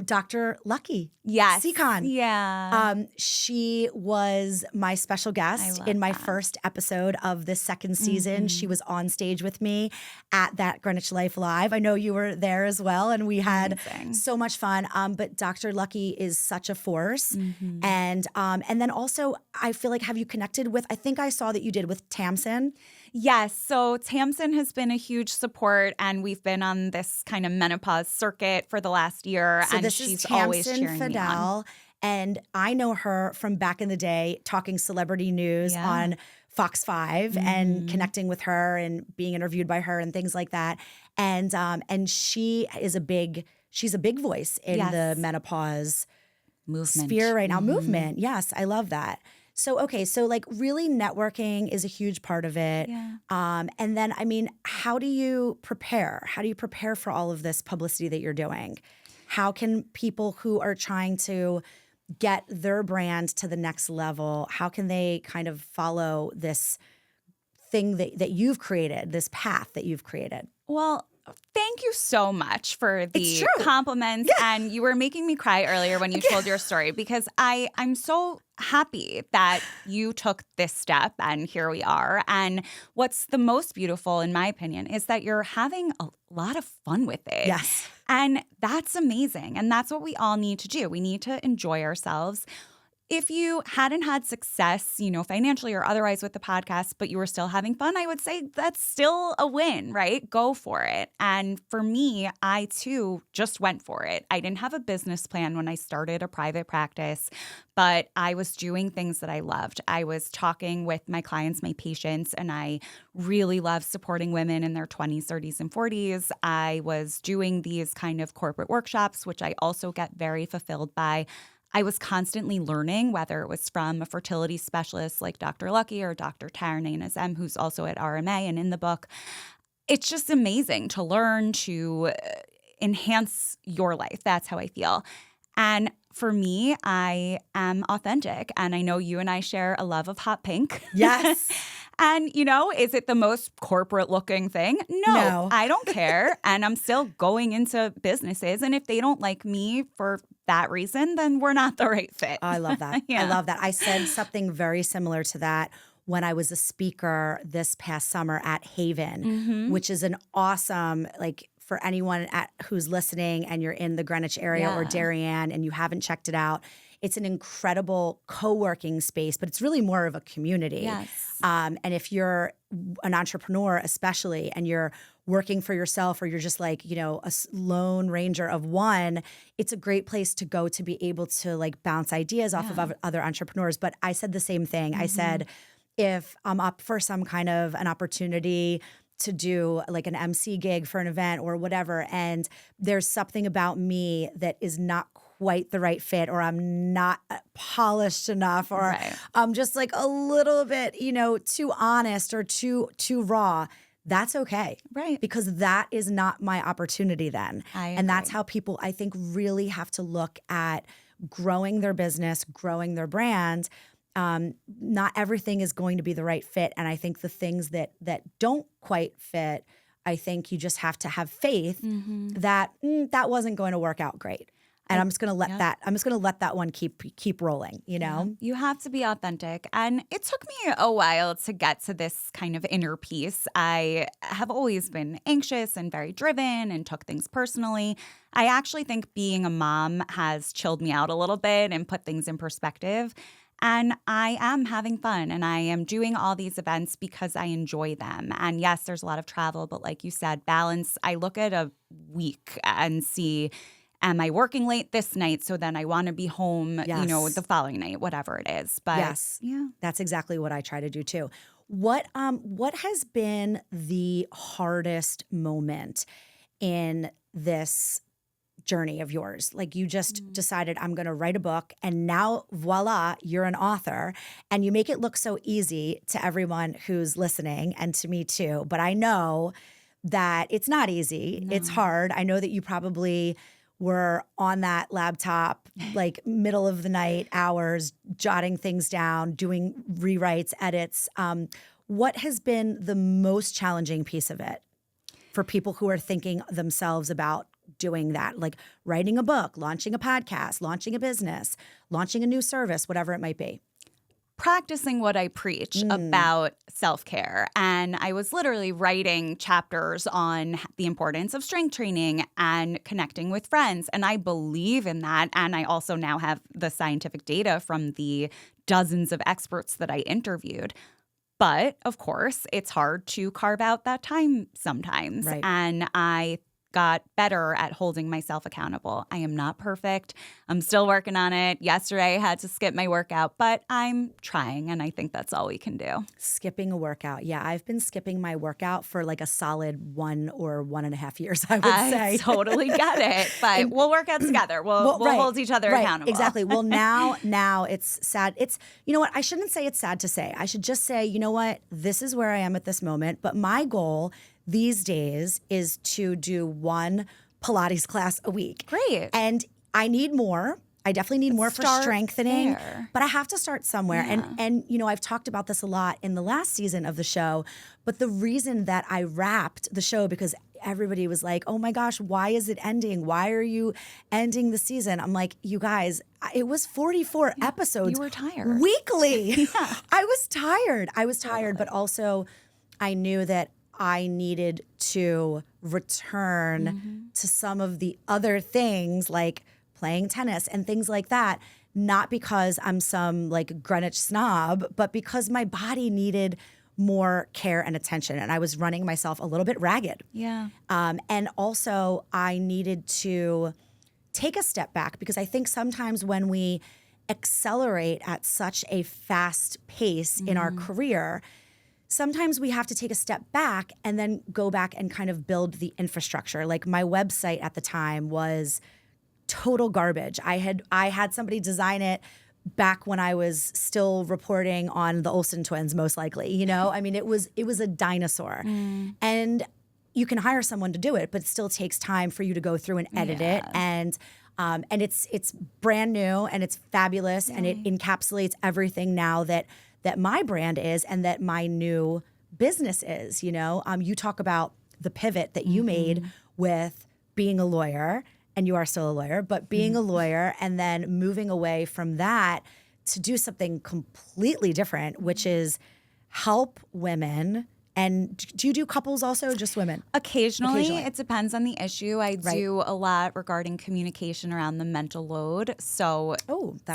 Dr. Lucky. Yes. Seacon. Yeah. She was my special guest in my first episode of this second season. She was on stage with me at that Greenwich Life Live. I know you were there as well, and we had so much fun. But Dr. Lucky is such a force. And then also, I feel like, have you connected with, I think I saw that you did with Tamsin. Yes. So Tamsin has been a huge support, and we've been on this kind of menopause circuit for the last year. So and this she's is always Tamsin cheering me on. Fidel, and I know her from back in the day talking celebrity news on Fox 5 and connecting with her and being interviewed by her and things like that. And she is she's a big voice in the menopause movement sphere right now. Movement. Yes, I love that. So, okay, so like really networking is a huge part of it. Yeah. And then, I mean, how do you prepare? How do you prepare for all of this publicity that you're doing? How can people who are trying to get their brand to the next level, how can they kind of follow this thing that you've created, this path that you've created? Well, thank you so much for the compliments. Yeah. And you were making me cry earlier when you told your story, because I'm so happy that you took this step and here we are. And what's the most beautiful, in my opinion, is that you're having a lot of fun with it. Yes. And that's amazing. And that's what we all need to do. We need to enjoy ourselves. If you hadn't had success, financially or otherwise with the podcast, but you were still having fun, I would say that's still a win, right? Go for it. And for me, I too just went for it. I didn't have a business plan when I started a private practice, but I was doing things that I loved. I was talking with my clients, my patients, and I really love supporting women in their 20s, 30s, and 40s. I was doing these kind of corporate workshops, which I also get very fulfilled by. I was constantly learning, whether it was from a fertility specialist like Dr. Lucky or Dr. Taranay Nazem, who's also at RMA and in the book. It's just amazing to learn, to enhance your life. That's how I feel. And for me, I am authentic. And I know you and I share a love of hot pink. Yes. And, is it the most corporate looking thing? No, I don't care. And I'm still going into businesses. And if they don't like me for that reason, then we're not the right fit. I love that. Yeah. I love that. I said something very similar to that when I was a speaker this past summer at Haven, which is an awesome, like, for anyone who's listening and you're in the Greenwich area or Darien and you haven't checked it out, it's an incredible co-working space, but it's really more of a community. Yes. And if you're an entrepreneur especially, and you're working for yourself, or you're just like, a lone ranger of one, it's a great place to go to be able to like bounce ideas off of other entrepreneurs. But I said the same thing. I said, if I'm up for some kind of an opportunity to do like an MC gig for an event or whatever, and there's something about me that is not quite the right fit, or I'm not polished enough, or I'm just like a little bit, too honest or too raw, that's okay. Right. Because that is not my opportunity then. And that's how people, I think, really have to look at growing their business, growing their brand. Not everything is going to be the right fit. And I think the things that don't quite fit, I think you just have to have faith that that wasn't going to work out great. And I'm just gonna let that one keep rolling, you know? Yeah. You have to be authentic. And it took me a while to get to this kind of inner peace. I have always been anxious and very driven and took things personally. I actually think being a mom has chilled me out a little bit and put things in perspective. And I am having fun and I am doing all these events because I enjoy them. And yes, there's a lot of travel, but like you said, balance. I look at a week and see, am I working late this night? So then I want to be home, the following night, whatever it is. But yes, yeah, that's exactly what I try to do too. What has been the hardest moment in this journey of yours? Like you just decided I'm going to write a book and now voila, you're an author and you make it look so easy to everyone who's listening and to me too. But I know that it's not easy. No. It's hard. I know that you probably were on that laptop, like middle of the night hours, jotting things down, doing rewrites, edits. What has been the most challenging piece of it for people who are thinking themselves about doing that, like writing a book, launching a podcast, launching a business, launching a new service, whatever it might be? Practicing what I preach about self-care. And I was literally writing chapters on the importance of strength training and connecting with friends. And I believe in that. And I also now have the scientific data from the dozens of experts that I interviewed. But of course, it's hard to carve out that time sometimes. Right. And I got better at holding myself accountable. I am not perfect. I'm still working on it. Yesterday, I had to skip my workout, but I'm trying, and I think that's all we can do. Skipping a workout. Yeah, I've been skipping my workout for like a solid 1 or 1.5 years, I would say. I totally get it, but we'll work out together. We'll hold each other accountable. Exactly. Well, now it's sad. It's, you know what? I shouldn't say it's sad to say. I should just say, you know what? This is where I am at this moment. But my goal these days is to do 1 Pilates class a week. Great. And I need more. I definitely need more for strengthening, but I have to start somewhere. Yeah. And you know, I've talked about this a lot in the last season of the show, but the reason that I wrapped the show, because everybody was like, oh my gosh, why is it ending? Why are you ending the season? I'm like, you guys, it was 44 episodes. You were tired. Weekly. Yeah. I was tired, but also I knew that I needed to return to some of the other things like playing tennis and things like that, not because I'm some like Greenwich snob, but because my body needed more care and attention. And I was running myself a little bit ragged. Yeah. And also I needed to take a step back because I think sometimes when we accelerate at such a fast pace in our career, sometimes we have to take a step back and then go back and kind of build the infrastructure. Like my website at the time was total garbage. I had somebody design it back when I was still reporting on the Olsen twins, most likely. You know, I mean, it was a dinosaur. And you can hire someone to do it, but it still takes time for you to go through and edit it. And it's brand new and it's fabulous and it encapsulates everything now that my brand is and that my new business is, you know. You talk about the pivot that you made with being a lawyer, and you are still a lawyer, but being a lawyer and then moving away from that to do something completely different, which is help women. And do you do couples also, or just women? Occasionally. It depends on the issue. I do a lot regarding communication around the mental load. So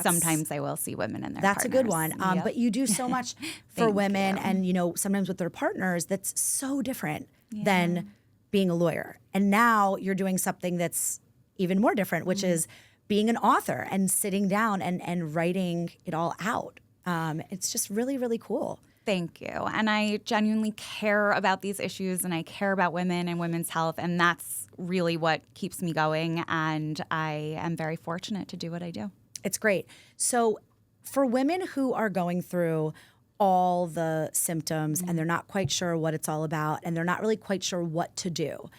sometimes I will see women and their partners. That's a good one. Yep. But you do so much for women and, you know, sometimes with their partners that's so different than being a lawyer. And now you're doing something that's even more different, which is being an author and sitting down and writing it all out. It's just really, really cool. Thank you. And I genuinely care about these issues and I care about women and women's health. And that's really what keeps me going. And I am very fortunate to do what I do. It's great. So for women who are going through all the symptoms and they're not quite sure what it's all about and they're not really quite sure what to do,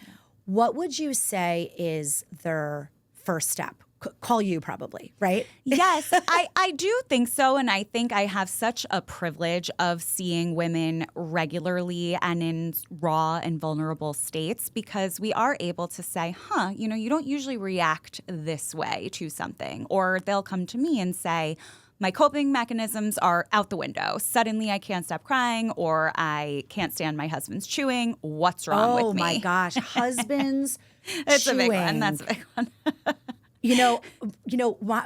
what would you say is their first step? call you probably, right? Yes, I do think so. And I think I have such a privilege of seeing women regularly and in raw and vulnerable states because we are able to say, you don't usually react this way to something. Or they'll come to me and say, my coping mechanisms are out the window. Suddenly I can't stop crying or I can't stand my husband's chewing. What's wrong with me? Oh my gosh, husbands It's chewing. a big one. That's a big one.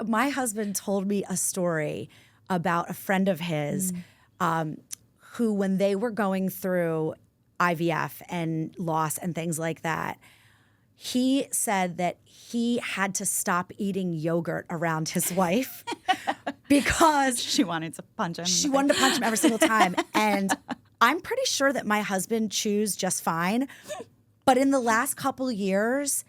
My husband told me a story about a friend of his who, when they were going through IVF and loss and things like that, he said that he had to stop eating yogurt around his wife because She wanted to punch him. she wanted to punch him every single time. And I'm pretty sure that my husband chews just fine. But in the last couple of years,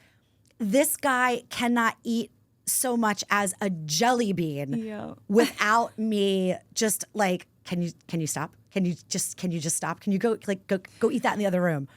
this guy cannot eat so much as a jelly bean without me just like, can you stop? Can you just stop? Can you go eat that in the other room?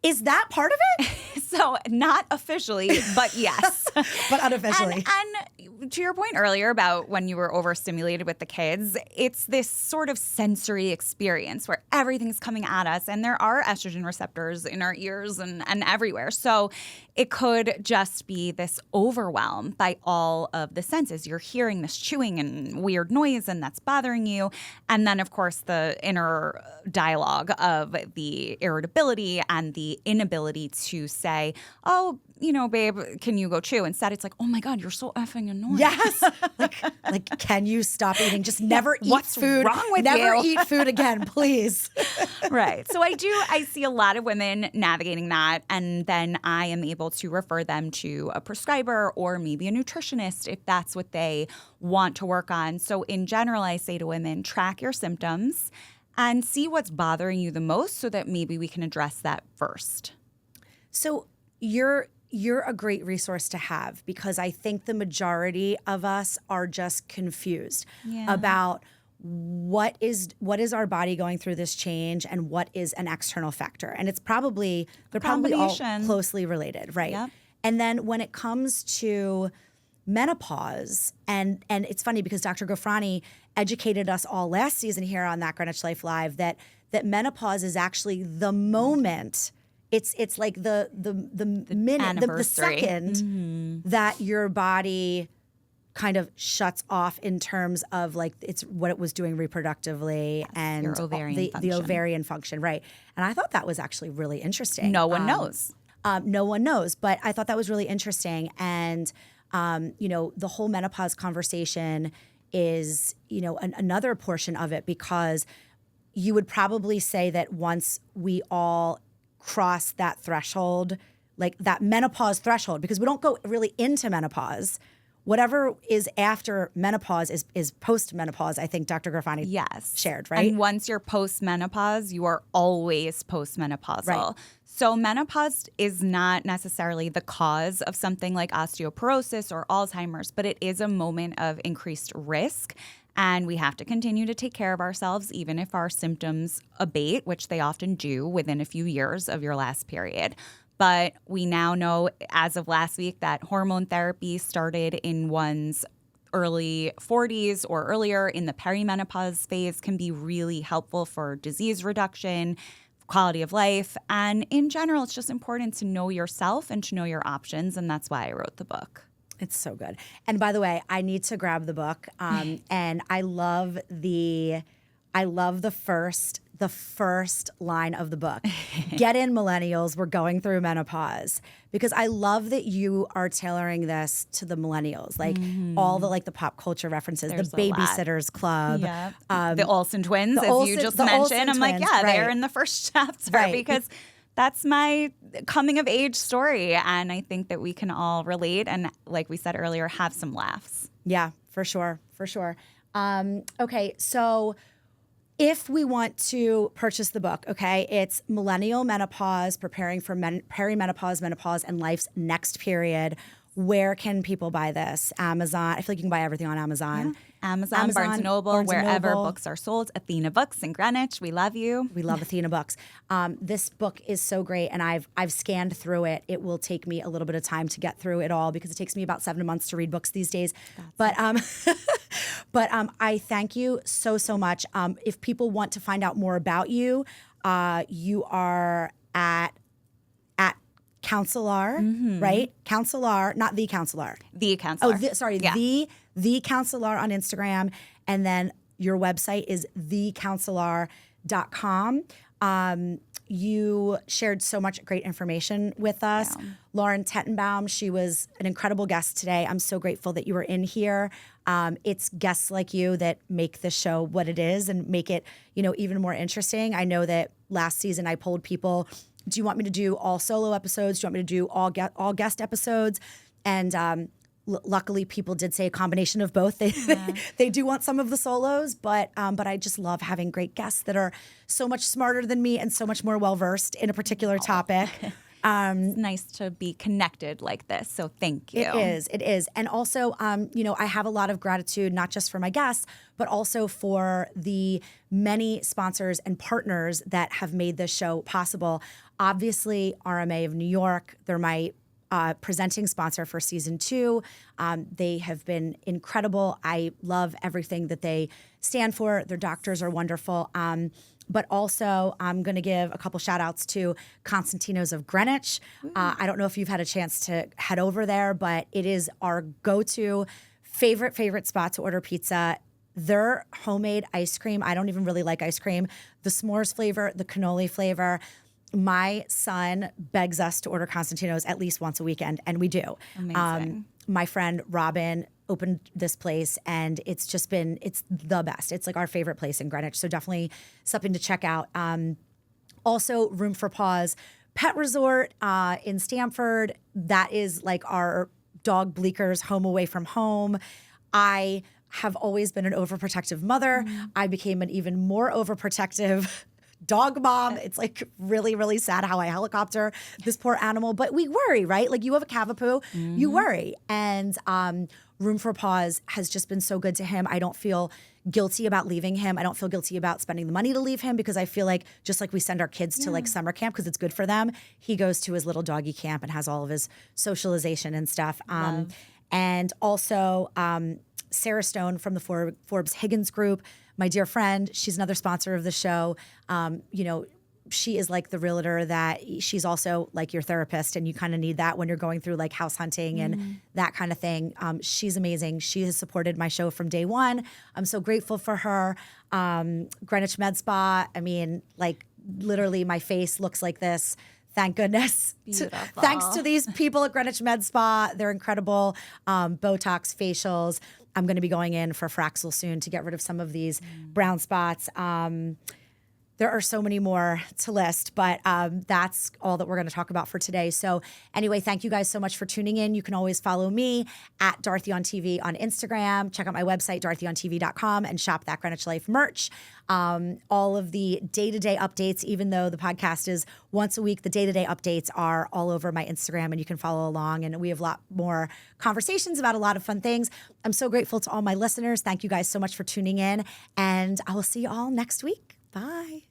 Is that part of it? So not officially, but yes. But unofficially. And to your point earlier about when you were overstimulated with the kids, it's this sort of sensory experience where everything's coming at us and there are estrogen receptors in our ears and everywhere. So it could just be this overwhelm by all of the senses. You're hearing this chewing and weird noise and that's bothering you. And then, of course, the inner dialogue of the irritability and the inability to say, oh, babe, can you go chew? Instead, it's like, oh my God, you're so effing annoying. Yes. like, can you stop eating? Just never eat What's food. wrong with never you? eat food again, please. Right. So I see a lot of women navigating that, and then I am able to refer them to a prescriber or maybe a nutritionist if that's what they want to work on. So in general, I say to women, track your symptoms and see what's bothering you the most so that maybe we can address that first. So you're a great resource to have because I think the majority of us are just confused about what is our body going through this change and what is an external factor. And they're probably all closely related, right? Yep. And then when it comes to menopause, and it's funny because Dr. Gofrani educated us all last season here on That Greenwich Life Live that menopause is actually the moment. It's like the minute, the second that your body kind of shuts off in terms of like it's what it was doing reproductively and your ovarian the function. ovarian function, right? And I thought that was actually really interesting. No one knows. No one knows, but I thought that was really interesting. And the whole menopause conversation is another portion of it because you would probably say that once we all cross that threshold, like that menopause threshold, because we don't go really into menopause. Whatever is after menopause is post-menopause, I think Dr. Gofrani shared, right? And once you're post-menopause, you are always post-menopausal. Right. So menopause is not necessarily the cause of something like osteoporosis or Alzheimer's, but it is a moment of increased risk. And we have to continue to take care of ourselves even if our symptoms abate, which they often do within a few years of your last period. But we now know as of last week that hormone therapy started in one's early 40s or earlier in the perimenopause phase can be really helpful for disease reduction, quality of life. And in general, it's just important to know yourself and to know your options. And that's why I wrote the book. It's so good. And by the way, I need to grab the book. And I love the first line of the book. Get in, millennials, we're going through menopause. Because I love that you are tailoring this to the millennials, like all the pop culture references, There's the Babysitters Club. The Olsen twins, as you just mentioned. I'm like, they're in the first chapter because that's my coming of age story. And I think that we can all relate and, like we said earlier, have some laughs. Yeah, for sure. Okay, so if we want to purchase the book, okay, it's Millennial Menopause, Preparing for Perimenopause, Menopause, and Life's Next Period. Where can people buy this? Amazon. I feel like you can buy everything on Amazon. Yeah. Amazon, Barnes & Noble, wherever books are sold. Athena Books in Greenwich. We love you. We love Athena Books. This book is so great, and I've scanned through it. It will take me a little bit of time to get through it all because it takes me about 7 months to read books these days. But I thank you so much. If people want to find out more about you, you are at Counselor, right? Counselor, not the Counselor. The Counselor. The Counselor on Instagram. And then your website is thecounselor.com. You shared so much great information with us. Yeah. Lauren Tetenbaum, she was an incredible guest today. I'm so grateful that you were in here. It's guests like you that make the show what it is and make it, even more interesting. I know that last season I polled people, do you want me to do all solo episodes? Do you want me to do all guest episodes? And luckily, people did say a combination of both. They do want some of the solos, but I just love having great guests that are so much smarter than me and so much more well-versed in a particular topic. It's nice to be connected like this, so thank you. It is. And also, I have a lot of gratitude, not just for my guests, but also for the many sponsors and partners that have made this show possible. Obviously, RMA of New York, they're my presenting sponsor for season 2. They have been incredible. I love everything that they stand for. Their doctors are wonderful. But also, I'm going to give a couple shout outs to Constantino's of Greenwich. I don't know if you've had a chance to head over there, but it is our go-to favorite spot to order pizza. Their homemade ice cream, I don't even really like ice cream. The s'mores flavor, the cannoli flavor. My son begs us to order Constantino's at least once a weekend, and we do. Amazing. My friend Robin opened this place, and it's the best. It's like our favorite place in Greenwich, so definitely something to check out. Also, Room for Paws Pet Resort in Stamford. That is like our dog Bleeker's home away from home. I have always been an overprotective mother. I became an even more overprotective dog mom. It's like really, really sad how I helicopter this poor animal, but we worry, right? Like you have a Cavapoo, you worry. And Room for Paws has just been so good to him. I don't feel guilty about leaving him. I don't feel guilty about spending the money to leave him because I feel like just like we send our kids to like summer camp because it's good for them, he goes to his little doggy camp and has all of his socialization and stuff. And also Sarah Stone from the Forbes Higgins Group, my dear friend, she's another sponsor of the show. She is like the realtor that she's also like your therapist, and you kind of need that when you're going through like house hunting and that kind of thing. She's amazing. She has supported my show from day one. I'm so grateful for her. Greenwich Med Spa. I mean, like literally my face looks like this. Thank goodness. Thanks to these people at Greenwich Med Spa. They're incredible. Botox, facials. I'm going to be going in for Fraxel soon to get rid of some of these brown spots. There are so many more to list, but that's all that we're going to talk about for today. So anyway, thank you guys so much for tuning in. You can always follow me at Dorothy on TV on Instagram. Check out my website, DorothyOnTV.com, and shop that Greenwich Life merch. All of the day-to-day updates, even though the podcast is once a week, the day-to-day updates are all over my Instagram, and you can follow along. And we have a lot more conversations about a lot of fun things. I'm so grateful to all my listeners. Thank you guys so much for tuning in, and I will see you all next week. Bye.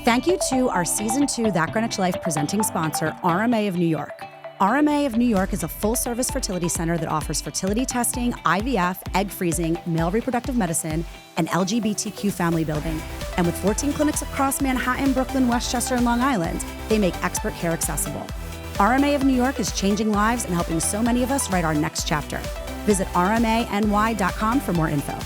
Thank you to our Season 2 That Greenwich Life presenting sponsor, RMA of New York. RMA of New York is a full-service fertility center that offers fertility testing, IVF, egg freezing, male reproductive medicine, and LGBTQ family building. And with 14 clinics across Manhattan, Brooklyn, Westchester, and Long Island, they make expert care accessible. RMA of New York is changing lives and helping so many of us write our next chapter. Visit rmany.com for more info.